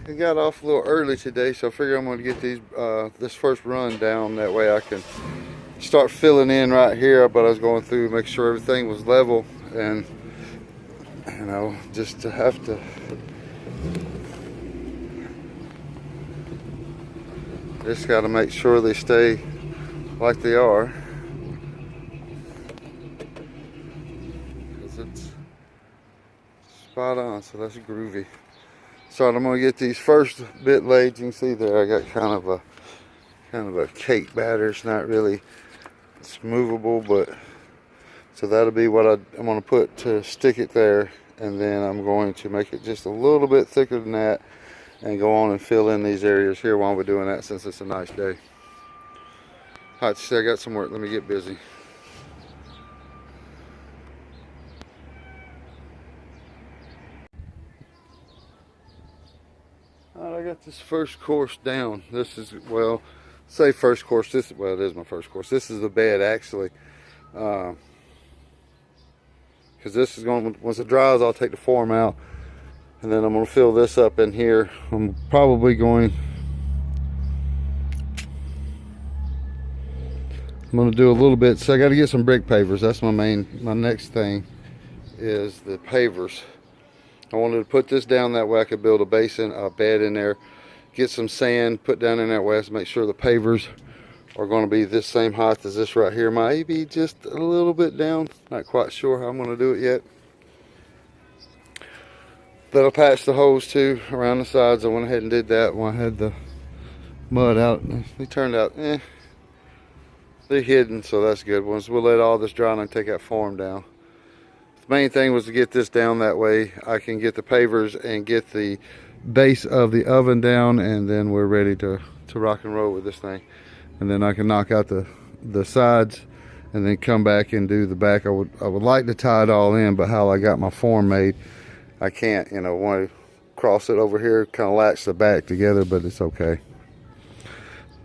I got off a little early today, so I figure I'm going to get these this first run down. That way I can start filling in right here. But I was going through, make sure everything was level, and you know, just to have to just got to make sure they stay like they are, because it's spot on. So that's groovy. So I'm gonna get these first bit laid. You can see there I got kind of a cake batter. It's not really, it's movable, but so that'll be what I'm gonna put to stick it there, and then I'm going to make it just a little bit thicker than that and go on and fill in these areas here while we're doing that, since it's a nice day. Alright, so I got some work. Let me get busy. Alright, I got this first course down. This is, well, say first course. This, well, it is my first course. This is the bed actually, because this is going, once it dries, I'll take the form out, and then I'm going to fill this up in here. I'm probably going, I'm going to do a little bit. So I got to get some brick pavers. That's my next thing is the pavers. I wanted to put this down that way I could build a basin, a bed in there, get some sand, put down in that way to make sure the pavers are going to be this same height as this right here. Maybe just a little bit down. Not quite sure how I'm going to do it yet. But I'll patch the holes too around the sides. I went ahead and did that when I had the mud out. They turned out, they're hidden, so that's good. Once we'll let all this dry and take that form down. The main thing was to get this down, that way I can get the pavers and get the base of the oven down, and then we're ready to rock and roll with this thing. And then I can knock out the sides and then come back and do the back. I would like to tie it all in, but how I got my form made, I can't, you know, want to cross it over here, kind of latch the back together, but it's okay.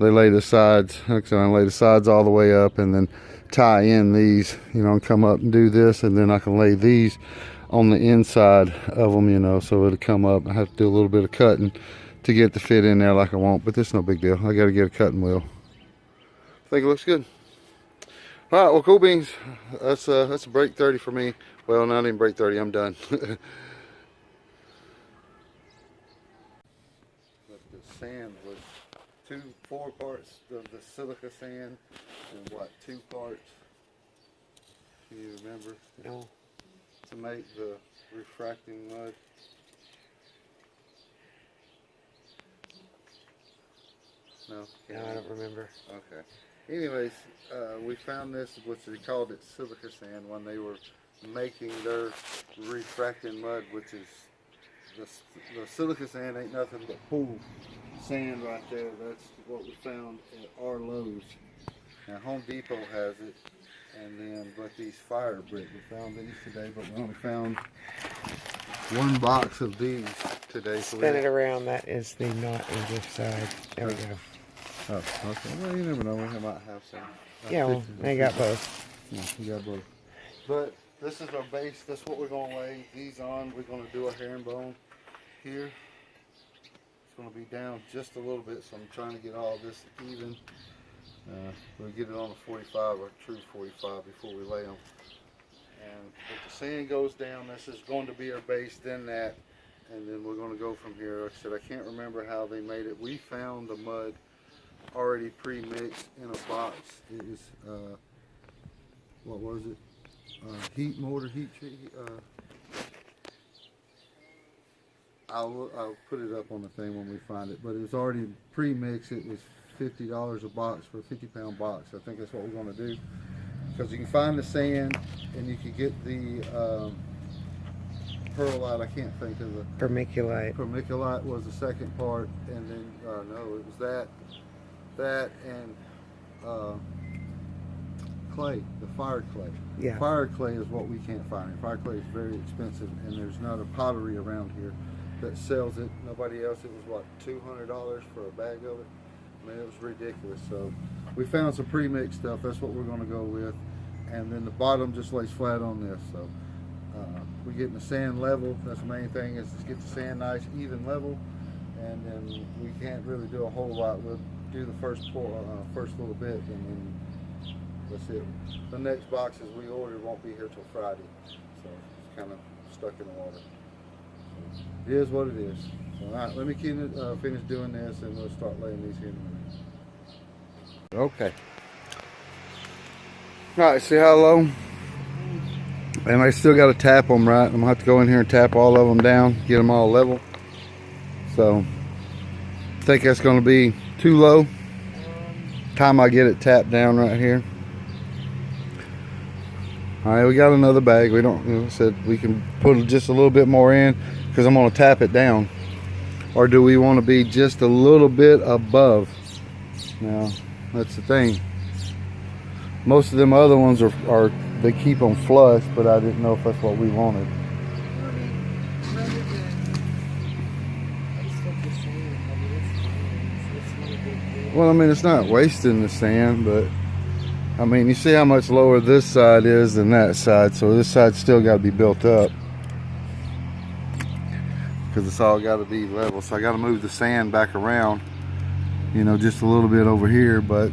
They lay the sides, actually I lay the sides all the way up and then tie in these, you know, and come up and do this, and then I can lay these on the inside of them, you know, so it'll come up. I have to do a little bit of cutting to get the fit in there like I want, but this is no big deal. I got to get a cutting wheel. I think it looks good. All right, well, cool beans. That's a break 30 for me. Well, not even break 30. I'm done. The sand was 4 parts of the silica sand and what, 2 parts? Can you remember? No. To make the refracting mud. No? No, I don't remember. Okay. Anyways, we found this, which they called it silica sand, when they were making their refracting mud, which is the silica sand ain't nothing but pool sand right there. That's what we found at our Lowe's. Now Home Depot has it, and then but these fire brick, we found these today, but we only found 1 box of these today. Spin it around. That is the knot in this side. There we go. Oh, okay. Well, you never know. We might have some. Yeah, well, they got both. Yeah, we got both. But this is our base. That's what we're going to lay these on. We're going to do a herringbone here. It's going to be down just a little bit, so I'm trying to get all this even. We'll get it on a 45 or true 45 before we lay them. And if the sand goes down, this is going to be our base, then that, and then we're going to go from here. Like I said, I can't remember how they made it. We found the mud already pre-mixed in a box. It was, what was it? Heat mortar, heat treat. I'll put it up on the thing when we find it, but it was already pre-mixed. It was $50 a box for a 50-pound box. I think that's what we're going to do, because you can find the sand and you can get the perlite. I can't think of the Vermiculite. Vermiculite was the second part, and then no, it was that and clay, the fire clay. Yeah. Fire clay is what we can't find. Fire clay is very expensive, and there's not a pottery around here that sells it. Nobody else. It was what, $200 for a bag of it. I mean, it was ridiculous. So we found some pre-mixed stuff. That's what we're going to go with, and then the bottom just lays flat on this. So we're getting the sand level. That's the main thing, is to get the sand nice, even level, and then we can't really do a whole lot. We'll do the first little bit, and then that's it. The next boxes we ordered won't be here till Friday, so it's kind of stuck in the water. It is what it is. So, all right, let me finish doing this, and we'll start laying these here in a minute. Okay. All right, see how low? And I still got to tap them right. I'm gonna have to go in here and tap all of them down, get them all level. So I think that's going to be too low. Time I get it tapped down right here. All right, we got another bag. We don't, you know, said we can put just a little bit more in because I'm going to tap it down. Or do we want to be just a little bit above? Now, that's the thing. Most of them other ones are they keep them flush, but I didn't know if that's what we wanted. Well, I mean, it's not wasting the sand, but I mean, you see how much lower this side is than that side, so this side's still got to be built up because it's all got to be level. So I got to move the sand back around, you know, just a little bit over here. But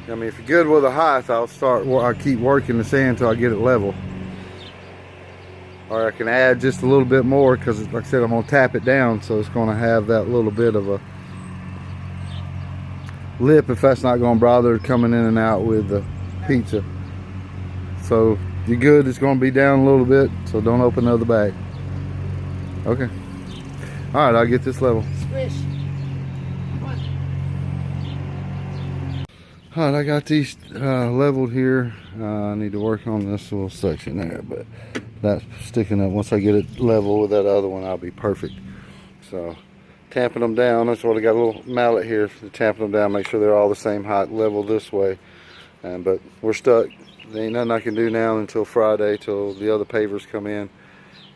I mean, if you're good with the height, I'll keep working the sand until I get it level, or I can add just a little bit more because, like I said, I'm gonna tap it down, so it's gonna have that little bit of a lip if that's not going to bother coming in and out with the pizza. So you're good. It's going to be down a little bit, so don't open another bag. Okay. All right, I'll get this level. Squish. All right, I got these leveled here. I need to work on this little section there, but that's sticking up. Once I get it level with that other one, I'll be perfect. So tamping them down. That's what I got, a little mallet here to tamping them down, make sure they're all the same height, level this way. But we're stuck. There ain't nothing I can do now until Friday, till the other pavers come in.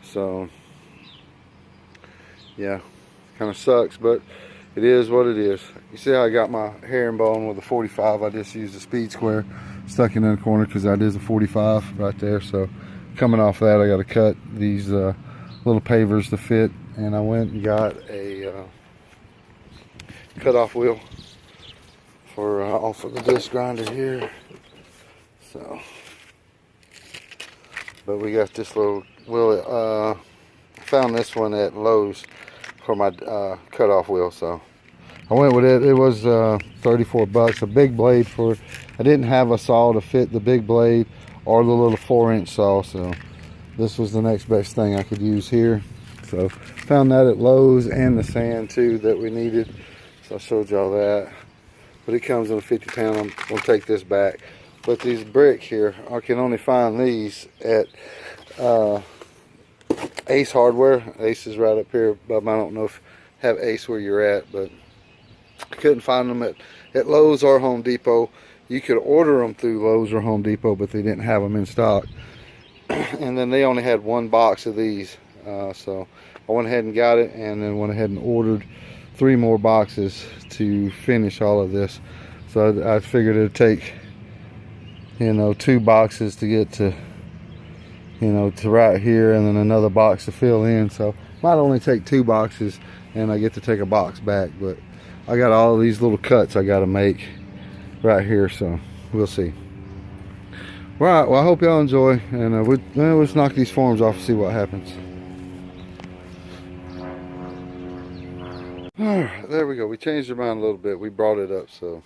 So yeah, kind of sucks, but it is what it is. You see how I got my herringbone with a 45? I just used a speed square, stuck it in the corner because that is a 45 right there. So coming off that, I got to cut these little pavers to fit. And I went and got a cut-off wheel for off of the disc grinder here. So, but we got this little wheel. I found this one at Lowe's for my cut-off wheel. So I went with it. It was 34 bucks. A big blade for. I didn't have a saw to fit the big blade or the little 4-inch saw. So this was the next best thing I could use here. So found that at Lowe's, and the sand too that we needed. So I showed y'all that. But it comes in a 50 pound. I'm gonna take this back. But these brick here, I can only find these at Ace Hardware. Ace is right up here, but I don't know if you have Ace where you're at, but I couldn't find them at Lowe's or Home Depot. You could order them through Lowe's or Home Depot, but they didn't have them in stock. And then they only had one box of these. So I went ahead and got it, and then went ahead and ordered 3 more boxes to finish all of this. So I figured it'd take, you know, 2 boxes to get to, you know, to right here, and then another box to fill in. So might only take 2 boxes, and I get to take a box back. But I got all of these little cuts I got to make right here, so we'll see. All right, well, I hope y'all enjoy, and let's knock these forms off and see what happens. Alright, there we go. We changed our mind a little bit. We brought it up, so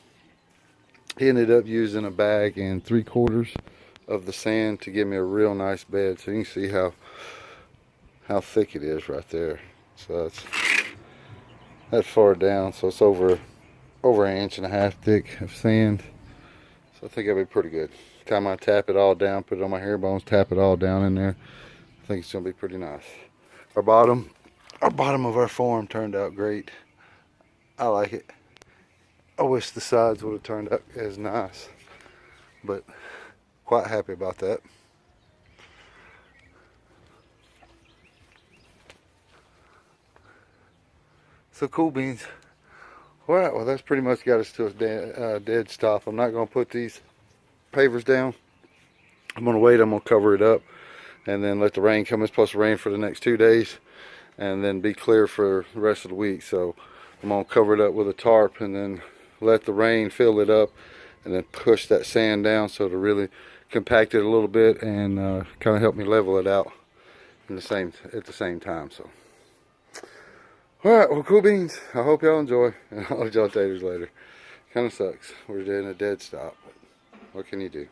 he ended up using a bag and 3/4 of the sand to give me a real nice bed. So you can see how thick it is right there. So that's far down, so it's over 1.5 inches thick of sand. So I think that'll be pretty good. Time I tap it all down, put it on my hair bones, tap it all down in there, I think it's gonna be pretty nice. Our bottom of our form turned out great. I like it. I wish the sides would have turned out as nice, but quite happy about that. So cool beans. All right, well, that's pretty much got us to a dead stop. I'm not going to put these pavers down. I'm going to wait. I'm going to cover it up and then let the rain come. It's supposed to rain for the next 2 days. and then be clear for the rest of the week. So I'm gonna cover it up with a tarp and then let the rain fill it up, and then push that sand down so to really compact it a little bit and kind of help me level it out at the same time. So all right, well, cool beans. I hope y'all enjoy, and I'll let y'all taters later. Kind of sucks, we're in a dead stop, but what can you do?